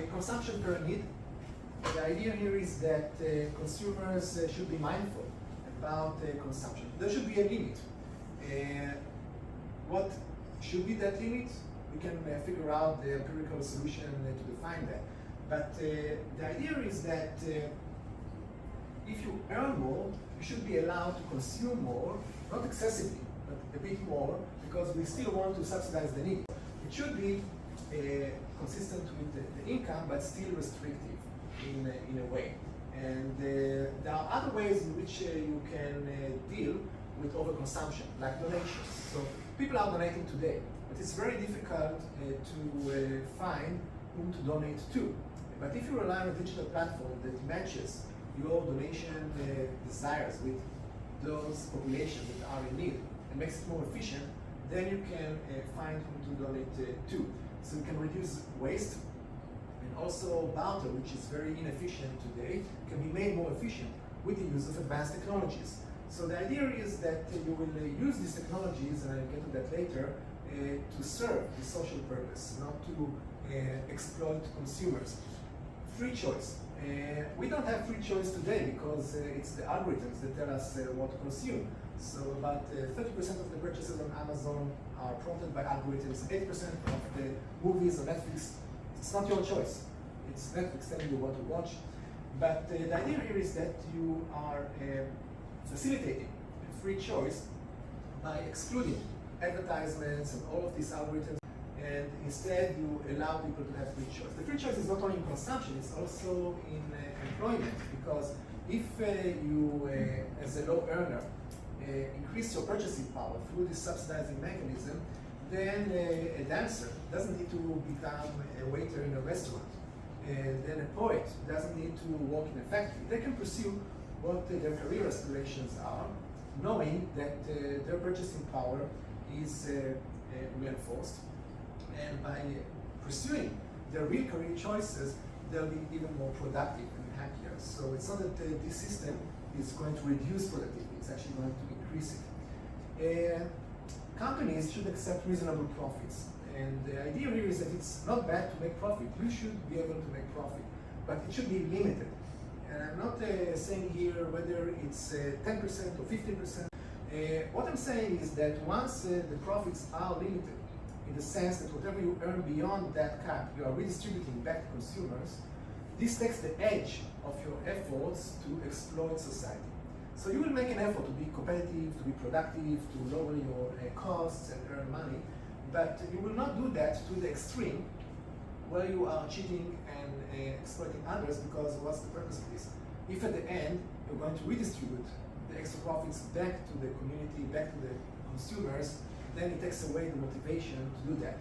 Consumption per need. The idea here is that consumers should be mindful about consumption. There should be a limit. What should be that limit? We can figure out the empirical solution to define that. But the idea is that if you earn more, you should be allowed to consume more, not excessively, but a bit more, because we still want to subsidize the need. It should be consistent with the income, but still restrictive in a way. And there are other ways in which you can deal with overconsumption, like donations. So people are donating today, but it's very difficult to find whom to donate to. But if you rely on a digital platform that matches your donation desires with those populations that are in need and makes it more efficient, then you can find whom to donate to. So you can reduce waste, and also barter, which is very inefficient today, can be made more efficient with the use of advanced technologies. So the idea is that you will use these technologies, and I'll get to that later, to serve the social purpose, not to exploit consumers. Free choice. We don't have free choice today because it's the algorithms that tell us what to consume. So about 30% of the purchases on Amazon are prompted by algorithms. 80% of the movies on Netflix, it's not your choice. It's Netflix telling you what to watch. But the idea here is that you are facilitating free choice by excluding advertisements and all of these algorithms, and instead you allow people to have free choice. The free choice is not only in consumption, it's also in employment, because if you, as a low earner, increase your purchasing power through this subsidizing mechanism, then a dancer doesn't need to become a waiter in a restaurant. Then a poet doesn't need to work in a factory. They can pursue what their career aspirations are, knowing that their purchasing power is reinforced. And by pursuing their real career choices, they'll be even more productive and happier. So it's not that this system is going to reduce productivity, it's actually going to increase it. Companies should accept reasonable profits. And the idea here is that it's not bad to make profit. You should be able to make profit, but it should be limited. And I'm not saying here whether it's 10% or 15%. What I'm saying is that once the profits are limited, in the sense that whatever you earn beyond that cap, you are redistributing back to consumers, this takes the edge of your efforts to exploit society. So you will make an effort to be competitive, to be productive, to lower your costs and earn money, but you will not do that to the extreme where you are cheating and exploiting others, because what's the purpose of this? If at the end you're going to redistribute the extra profits back to the community, back to the consumers, then it takes away the motivation to do that.